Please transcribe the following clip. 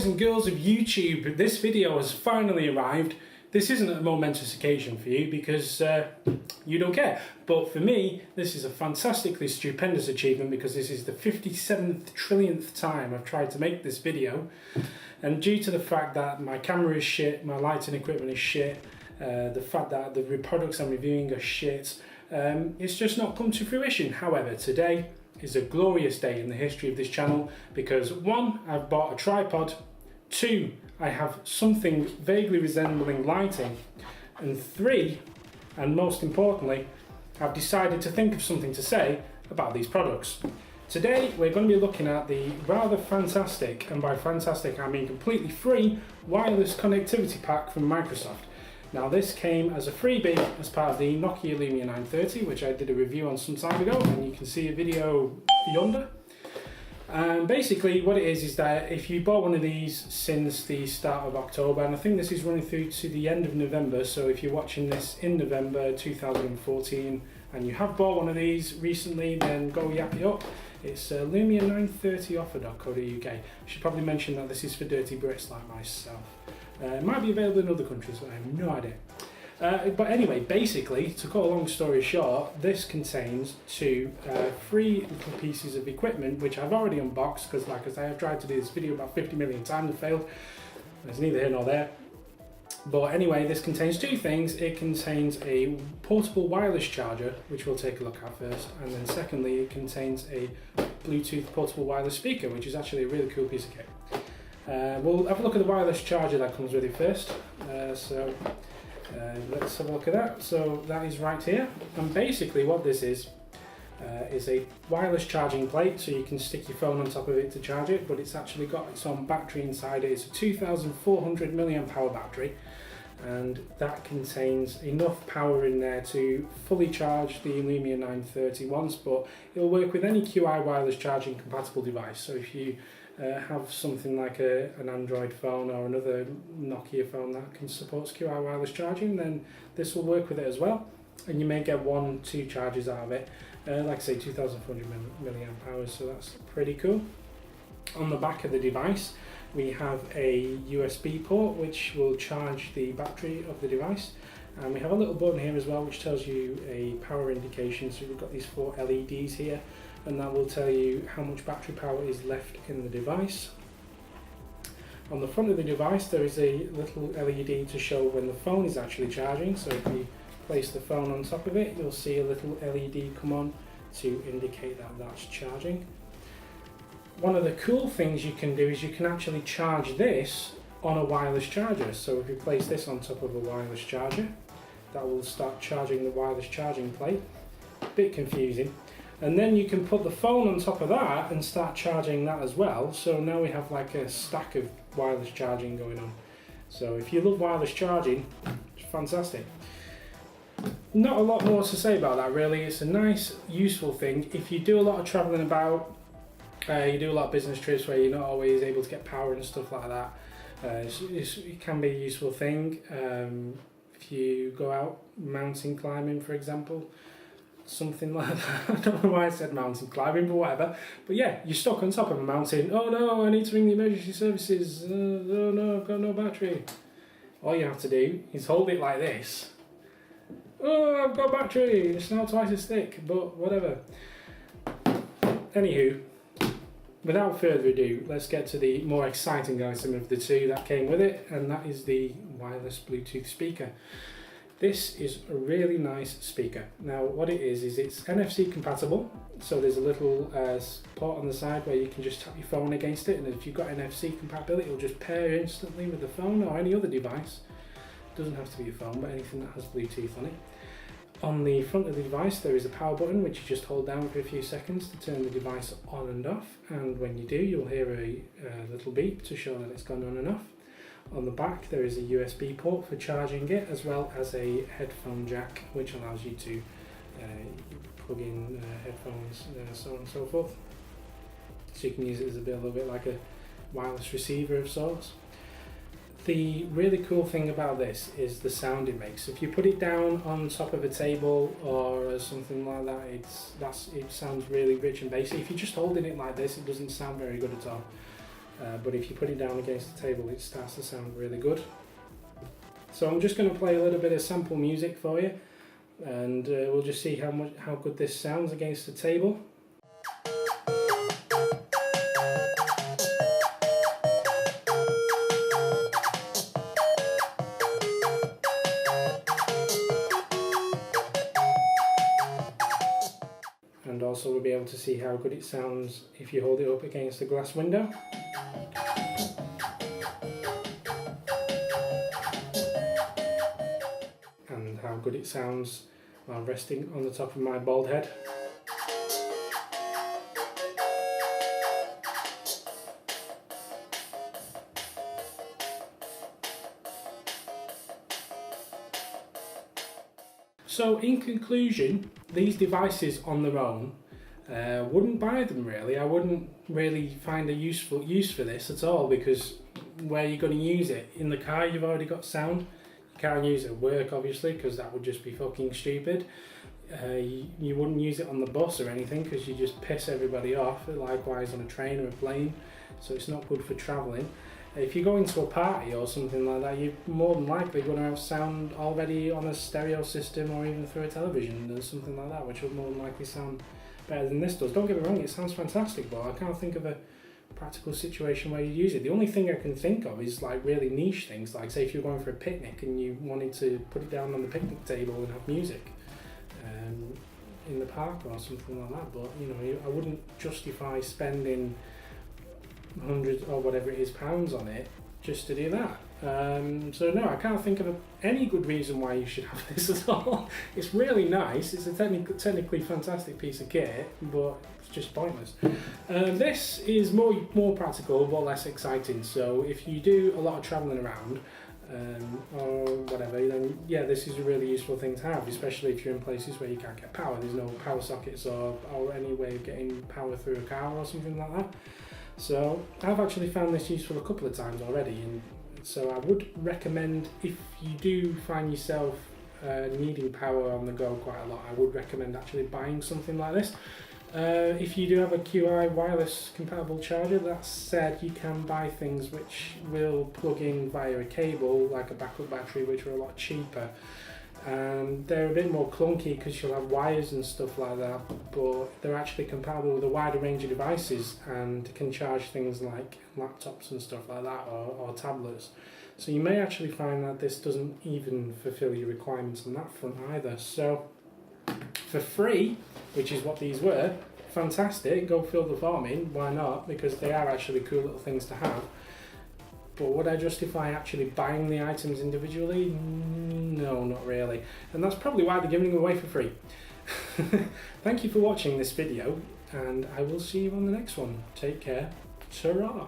boys and girls of YouTube, this video has finally arrived. This isn't a momentous occasion for you because you don't care. But for me, this is a fantastically stupendous achievement because this is the 57th trillionth time I've tried to make this video. And due to the fact that my camera is shit, my lighting equipment is shit, the fact that the products I'm reviewing are shit, it's just not come to fruition. However, today is a glorious day in the history of this channel because 1, I've bought a tripod, 2, I have something vaguely resembling lighting, and 3, and most importantly, I've decided to think of something to say about these products. Today we're going to be looking at the rather fantastic, and by fantastic I mean completely free, wireless connectivity pack from Microsoft. Now this came as a freebie as part of the Nokia Lumia 930, which I did a review on some time ago, and you can see a video yonder. And basically what it is that if you bought one of these since the start of October, and I think this is running through to the end of November, so if you're watching this in November 2014 and you have bought one of these recently, then go yap it up. It's Lumia930offer.co.uk. I should probably mention that this is for dirty Brits like myself. It might be available in other countries, but I have no idea. But anyway, basically, to cut a long story short, this contains 2 free little pieces of equipment, which I've already unboxed, because like I say, I've tried to do this video about 50 million times and failed. There's neither here nor there. But anyway, this contains 2 things. It contains a portable wireless charger, which we'll take a look at first, and then secondly, it contains a Bluetooth portable wireless speaker, which is actually a really cool piece of kit. We'll have a look at the wireless charger that comes with it first. Let's have a look at that. So that is right here, and basically what this is a wireless charging plate, so you can stick your phone on top of it to charge it, but it's actually got its own battery inside it. It's a 2400 milliamp hour battery, and that contains enough power in there to fully charge the Lumia 930 once, but it'll work with any QI wireless charging compatible device. So if you have something like an Android phone or another Nokia phone that supports QI wireless charging, then this will work with it as well, and you may get 1-2 charges out of it. Like I say, 2400 milliamp hours, so that's pretty cool. On the back of the device we have a USB port which will charge the battery of the device, and we have a little button here as well which tells you a power indication. So we've got these 4 LEDs here, and that will tell you how much battery power is left in the device. On the front of the device there is a little LED to show when the phone is actually charging, so if you place the phone on top of it, you'll see a little LED come on to indicate that that's charging. One of the cool things you can do is you can actually charge this on a wireless charger. So if you place this on top of a wireless charger, that will start charging the wireless charging plate. A bit confusing. And then you can put the phone on top of that and start charging that as well. So now we have like a stack of wireless charging going on. So if you love wireless charging, it's fantastic. Not a lot more to say about that really. It's a nice, useful thing. If you do a lot of travelling about, you do a lot of business trips where you're not always able to get power and stuff like that, it can be a useful thing. If you go out mountain climbing, for example, something like that. I don't know why I said mountain climbing, but whatever. But yeah, you're stuck on top of a mountain. Oh no, I need to ring the emergency services. Oh no, I've got no battery. All you have to do is hold it like this. Oh, I've got battery. It's now twice as thick, but whatever. Anywho, without further ado, let's get to the more exciting item of the 2 that came with it, and that is the wireless Bluetooth speaker. This is a really nice speaker. Now what it is it's NFC compatible, so there's a little port on the side where you can just tap your phone against it, and if you've got NFC compatibility, it'll just pair instantly with the phone or any other device. It doesn't have to be a phone, but anything that has Bluetooth on it. On the front of the device there is a power button which you just hold down for a few seconds to turn the device on and off, and when you do you'll hear a little beep to show that it's gone on and off. On the back there is a USB port for charging it, as well as a headphone jack which allows you to plug in headphones, so on and so forth. So you can use it as a little bit like a wireless receiver of sorts. The really cool thing about this is the sound it makes. If you put it down on top of a table or something like that, it sounds really rich and bassy. If you're just holding it like this, it doesn't sound very good at all. but if you put it down against the table it starts to sound really good. So I'm just going to play a little bit of sample music for you, and we'll just see how good this sounds against the table. And also we'll be able to see how good it sounds if you hold it up against a glass window. And how good it sounds while resting on the top of my bald head. So in conclusion, these devices on their own, wouldn't buy them really. I wouldn't really find a useful use for this at all, because where you're going to use it? In the car you've already got sound. You can't use it at work obviously, because that would just be fucking stupid. You wouldn't use it on the bus or anything, because you just piss everybody off. Likewise on a train or a plane, so it's not good for travelling. If you go into a party or something like that, you're more than likely going to have sound already on a stereo system or even through a television or something like that, which will more than likely sound better than this does. Don't get me wrong, it sounds fantastic, but I can't think of a practical situation where you use it. The only thing I can think of is like really niche things, like say if you're going for a picnic and you wanted to put it down on the picnic table and have music in the park or something like that. But you know, I wouldn't justify spending hundreds or whatever it is pounds on it just to do that. So no, I can't think of any good reason why you should have this at all. It's really nice, it's a technically fantastic piece of kit, but it's just pointless. This is more practical but less exciting, so if you do a lot of travelling around or whatever, then yeah, this is a really useful thing to have, especially if you're in places where you can't get power. There's no power sockets or any way of getting power through a car or something like that. So I've actually found this useful a couple of times already, and so I would recommend, if you do find yourself needing power on the go quite a lot, I would recommend actually buying something like this. If you do have a QI wireless compatible charger, that said, you can buy things which will plug in via a cable, like a backup battery, which are a lot cheaper. They're a bit more clunky because you'll have wires and stuff like that, but they're actually compatible with a wider range of devices and can charge things like laptops and stuff like that, or tablets. So you may actually find that this doesn't even fulfill your requirements on that front either. So for free, which is what these were, fantastic, go fill the form in, why not? Because they are actually cool little things to have. But would I justify actually buying the items individually? No, not really. And that's probably why they're giving them away for free. Thank you for watching this video, and I will see you on the next one. Take care. Ta-ra!